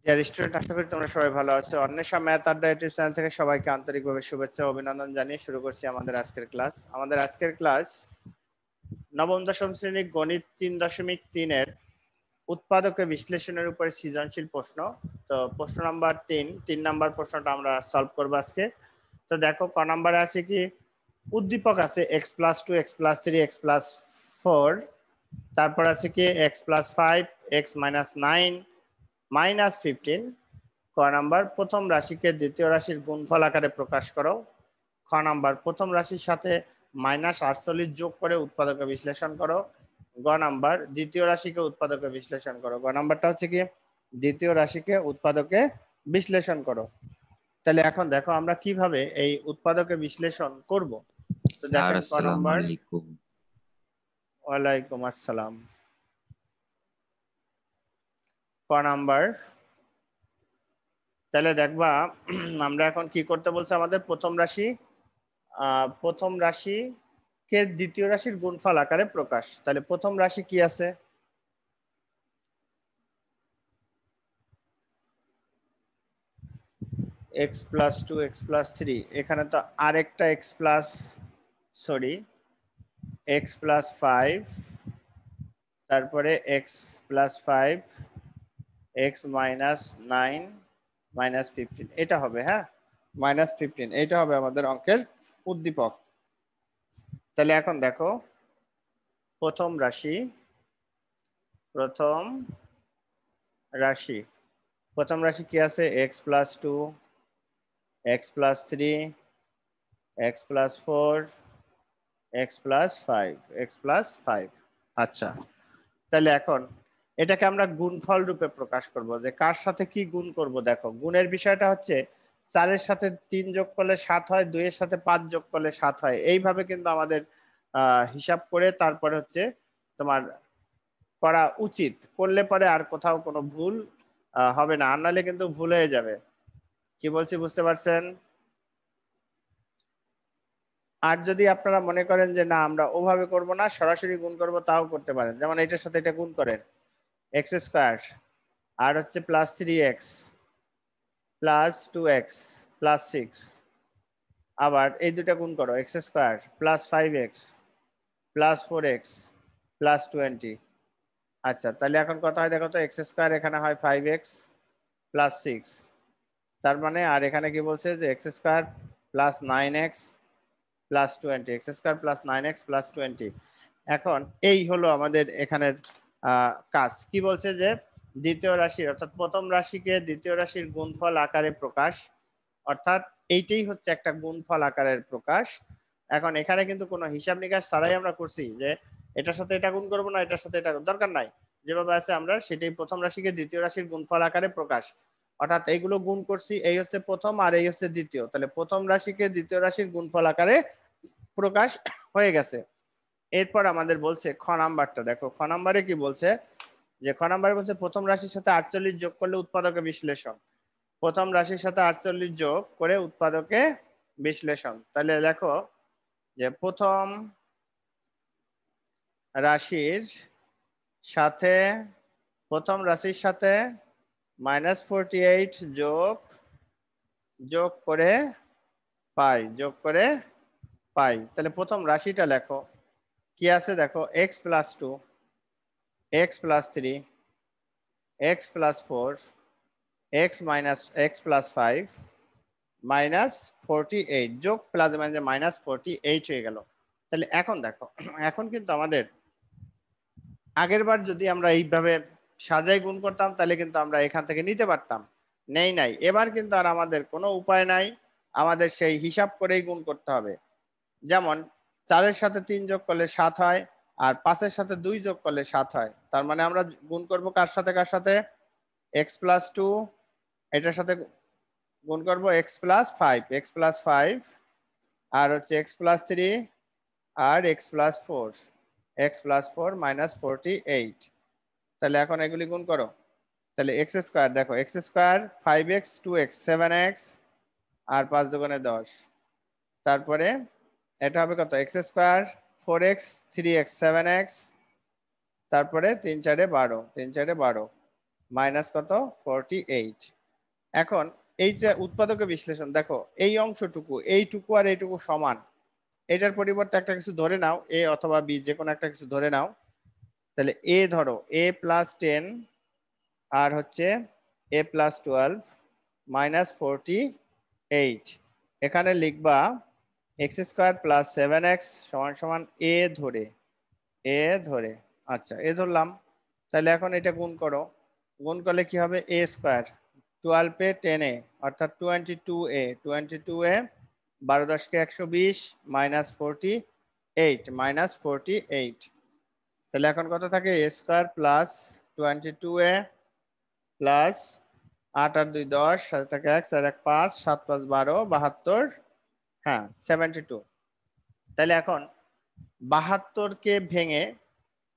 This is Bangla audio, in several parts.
ডিয়ার স্টুডেন্ট, আশা করি তোমরা সবাই ভালো আছো। অন্বেষা ম্যাথ আড্ডা ইউটিউব চ্যানেল থেকে সবাইকে আন্তরিকভাবে শুভেচ্ছা ও অভিনন্দন জানিয়ে শুরু করছি আমাদের আজকের ক্লাস। আমাদের আজকের ক্লাস নবম দশম শ্রেণীর গণিত 3.3 এর উৎপাদকে বিশ্লেষণের উপরে সৃজনশীল প্রশ্ন। তো প্রশ্ন নাম্বার 3 নাম্বার প্রশ্নটা আমরা সলভ করবো আজকে। তো দেখো ক নাম্বারে আছে কি, উদ্দীপক আছে x+2 x+3 x+4, তারপর আছে কি x+5 x-9 -15। ক নাম্বার প্রথম রাশিকে দ্বিতীয় রাশির গুণফল আকারে প্রকাশ করো। খ নাম্বার প্রথম রাশির সাথে -48 যোগ করে উৎপাদকে বিশ্লেষণ করো। গ নাম্বার দ্বিতীয় রাশিকে উৎপাদকে বিশ্লেষণ করো। গ নাম্বারটা হচ্ছে কি দ্বিতীয় রাশিকে উৎপাদকে বিশ্লেষণ করো। তাহলে এখন দেখো আমরা কিভাবে এই উৎপাদকে বিশ্লেষণ করব। তো স্যার দেখেন ক আসসালামু নাম্বার। আলাইকুম। ওয়ালাইকুম আসসালাম। ক নাম্বার, তাহলে দেখবা আমরা এখন কি করতে বলছে আমাদের প্রথম রাশিকে দ্বিতীয় রাশির গুণফল আকারে প্রকাশ। তাহলে প্রথম রাশি কি আছে, x+2 x+3, এখানে তো আরেকটা x+5, তারপরে x+5 x-9 -15, এটা হবে। হ্যাঁ, -15 এটা হবে আমাদের অঙ্কের উদ্দীপক। তাহলে এখন দেখো প্রথম রাশি প্রথম রাশি প্রথম রাশি কি আছে, x+2 x+3 x+4 x+5 আচ্ছা, তাহলে এখন এটাকে আমরা গুণফল রূপে প্রকাশ করব, যে কার সাথে কি গুণ করব। দেখো গুণের বিষয়টা হচ্ছে 4-এর সাথে 3 যোগ করলে 7 হয়, 2-এর সাথে 5 যোগ করলে 7 হয়। এইভাবে কিন্তু আমাদের হিসাব করে তারপরে হচ্ছে তোমার করা উচিত, করলে পরে আর কোথাও কোনো ভুল হবে না, আর নাহলে কিন্তু ভুল হয়ে যাবে। কি বলছি বুঝতে পারছেন? আর যদি আপনারা মনে করেন যে না আমরা ওভাবে করব না, সরাসরি গুণ করব, তাও করতে পারেন। যেমন এটার সাথে এটা গুণ করেন, x² আর হচ্ছে +3x +2x +6, আবার এই দুটা গুণ করো, x² +5x +4x +20। আচ্ছা, তাহলে এখন কথা হয় দেখো তো, x² এখানে হয় 5x +6, তার মানে আর এখানে কি বলছে যে x² +9x +20, x² +9x +20। এখন এই হলো আমাদের এখানের কাজ। কি বলছে যে দ্বিতীয় রাশি অর্থাৎ প্রথম রাশিকে দ্বিতীয় রাশির গুণফল আকারে প্রকাশ, অর্থাৎ এইটাই হচ্ছে একটা গুণফল আকারের প্রকাশ। এখন এখানে কিন্তু কোনো হিসাব নিকাশ ছাড়াই আমরা করছি যে এটার সাথে এটা গুণ করবো না, এটার সাথে এটা দরকার নাই, যেভাবে আছে আমরা সেটাই প্রথম রাশিকে দ্বিতীয় রাশির গুণফল আকারে প্রকাশ। অর্থাৎ এইগুলো গুণ করছি, এই হচ্ছে প্রথম আর এই হচ্ছে দ্বিতীয়, তাহলে প্রথম রাশিকে দ্বিতীয় রাশির গুণফল আকারে প্রকাশ হয়ে গেছে। এরপর আমাদের বলছে খ নাম্বারটা, দেখো খ নাম্বারে কি বলছে, যে খ নাম্বারে বলছে প্রথম রাশির সাথে 48 যোগ করলে উৎপাদকে বিশ্লেষণ। প্রথম রাশির সাথে 48 যোগ করে উৎপাদকে বিশ্লেষণ। তাহলে দেখো যে প্রথম রাশির সাথে -48 যোগ করে পাই। তাহলে প্রথম রাশিটা লেখো কি আছে, দেখো x+2 x+3 x+4 x-x+5 -48 যোগ প্লাস -48 হয়ে গেল। তাহলে এখন দেখো, এখন কিন্তু আমাদের আগের বার যদি আমরা এইভাবে সাজাই গুণ করতাম তাহলে কিন্তু আমরা এখান থেকে নিতে পারতাম, নাই, এবার কিন্তু আর আমাদের কোনো উপায় নাই, আমাদের সেই হিসাব করেই গুণ করতে হবে। যেমন 4-এর সাথে 3 যোগ করলে 7 হয়, আর 5-এর সাথে 2 যোগ করলে 7 হয়। তার মানে আমরা গুণ করব কার সাথে, x+2 এটার সাথে গুণ করব x+5 আর হচ্ছে x+3 আর x+4 -48। তাহলে এখন এগুলি গুণ করো। তাহলে x², দেখো x² 5x 2x 7x আর 5 দুগুণে 10, তারপরে এটা হবে কত, x² 4x 3x 7x, তারপরে 3 4 12 মাইনাস কত 48। এখন এই যে উৎপাদকের বিশ্লেষণ দেখো, এই অংশটুকু এইটুকু আর এইটুকু সমান, এটার পরিবর্তে একটা কিছু ধরে নাও, এ অথবা বি যে কোনো একটা কিছু ধরে নাও। তাহলে এ ধরো a+10 আর হচ্ছে a+12 -48। এখানে লিখবা x² + 7x = এ ধরে আচ্ছা এ ধরলাম। তাহলে এখন এটা গুণ করো, গুণ করলে কি হবে a², 12 এ 10 এ অর্থাৎ 22a, 22a 12 10 কে 120 -48 তাহলে এখন কত থাকে a² + 22a প্লাস 8 আর 2 10, সাথে থাকে 1 আর 1 5, 7 5 12, 72, হ্যাঁ 72। তাহলে এখন 72 কে ভেঙে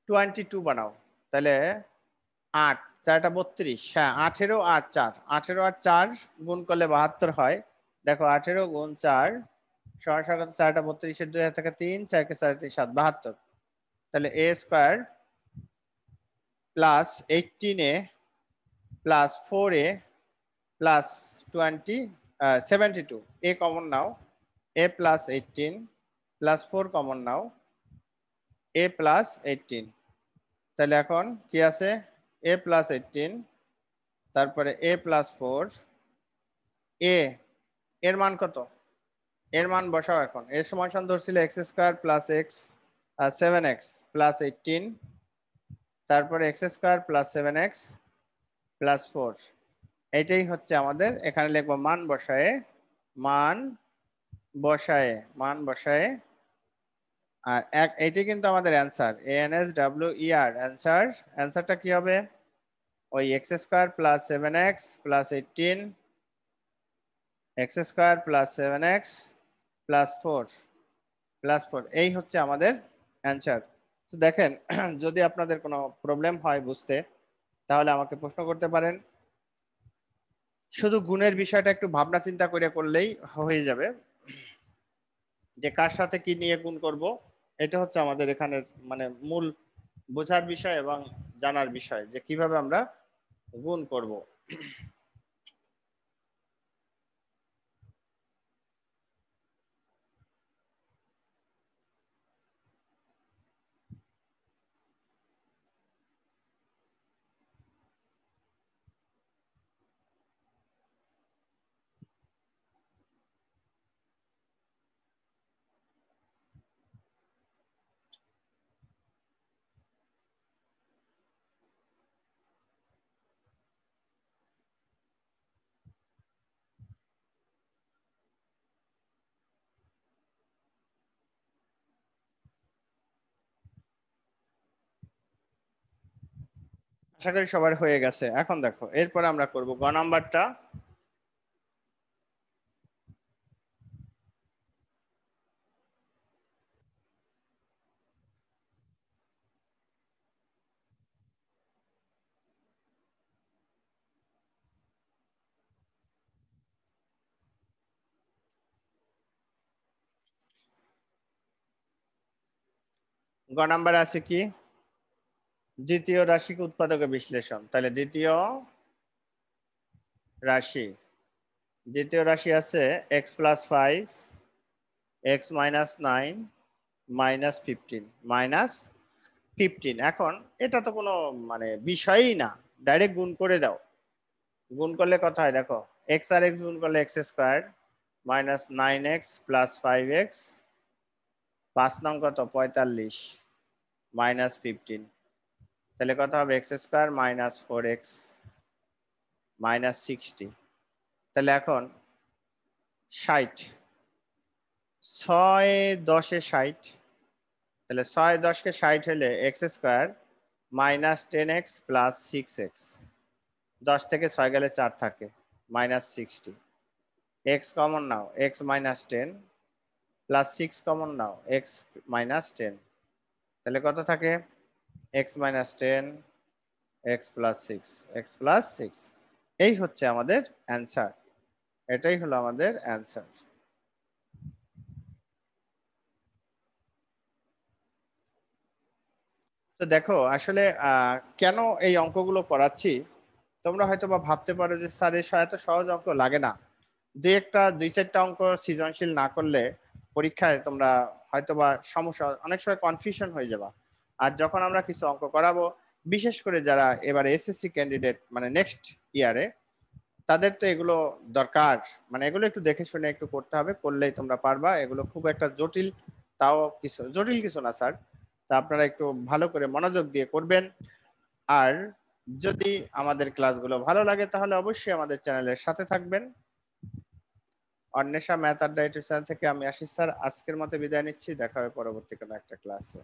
22 বানাও, তাহলে 8 4টা 32, হ্যাঁ 18 আর 4, 18 আর 4 গুণ করলে 72 হয়। দেখো 18 গুণ 4 সরাসরি 4টা 32 এর 2 হাতে থাকে 3, 4 কে 4 3 7, 72। তাহলে a² plus 18a plus 4a plus 20 72, a common now, a plus 18 plus 4 common now, a plus 18। তাহলে এখন কি আছে a প্লাস 18, তারপরে a প্লাস 4, a এর মান কত, এর মান বসাও। এখন এর সমান ধরছিল x² + x 7x প্লাস 18, তারপরে x² + 7x প্লাস 4। এটাই হচ্ছে আমাদের, এখানে লিখবো মান বসায়ে আর এইটাই কিন্তু আমাদের অ্যান্সার, ANSWER অ্যান্সারটা কি হবে ওই x² + 7x + 18, x² + 7x + 4 এই হচ্ছে আমাদের অ্যান্সার। তো দেখেন যদি আপনাদের কোনো প্রবলেম হয় বুঝতে, তাহলে আমাকে প্রশ্ন করতে পারেন। শুধু গুণের বিষয়টা একটু ভাবনা চিন্তা করে করলেই হয়ে যাবে, যে কার সাথে কি নিয়ে গুণ করব, এটা হচ্ছে আমাদের এখানের মানে মূল বোঝার বিষয় এবং জানার বিষয় যে কিভাবে আমরা গুণ করব। আশা করি সবার হয়ে গেছে। এখন দেখো এরপর আমরা করব গ নাম্বারটা। গ নাম্বারে আছে কি দ্বিতীয় রাশিকে উৎপাদকের বিশ্লেষণ। তাহলে রাশি দ্বিতীয় রাশি আছে x+5, x-9 -15 এখন এটা তো কোনো মানে বিষয়ই না, ডাইরেক্ট গুণ করে দাও। গুণ করলে কত হয় দেখো, x আর x গুণ করলে x² -9x + 5x, 5 নং কত 45 -15, তাহলে কত হবে x² -4x -60। তাহলে এখন 60, 6 10 এ 60, তাহলে 6 10 কে 60 হলে x² -10x + 6x, 10 থেকে 6 গেলে 4 থাকে -60, x কমন নাও x -10 প্লাস 6 কমন নাও x -10, তাহলে কত থাকে x -10 x + 6 x + 6। এই হচ্ছে আমাদের অ্যান্সার, এটাই হলো আমাদের অ্যান্সার। তো দেখো আসলে কেন এই অঙ্কগুলো করাচ্ছি, তোমরা হয়তো বা ভাবতে পারো যে স্যার এত সহজ অঙ্ক লাগে না, দুই চারটা অঙ্ক সৃজনশীল না করলে পরীক্ষায় তোমরা হয়তোবা সমস্যা, অনেক সময় কনফিউশন হয়ে যাবা। আর যখন আমরা কিছু অঙ্ক করাবো, বিশেষ করে যারা এবারে এসএসসি ক্যান্ডিডেট মানে নেক্সট ইয়ারে, তাদের তো এগুলো দরকার, মানে এগুলো একটু দেখে শুনে একটু করতে হবে, করলেই তোমরা পারবা। এগুলো খুব একটা জটিল, তাও কিছু জটিল কিছু না স্যার। তা আপনারা একটু ভালো করে মনোযোগ দিয়ে করবেন। আর যদি আমাদের ক্লাসগুলো ভালো লাগে তাহলে অবশ্যই আমাদের চ্যানেলের সাথে থাকবেন। অন্বেষা ম্যাথ আড্ডা ইউটিউব চ্যানেল থেকে আমি আশিস স্যার আজকের মতো বিদায় নিচ্ছি। দেখা হবে পরবর্তী কোনো একটা ক্লাসে।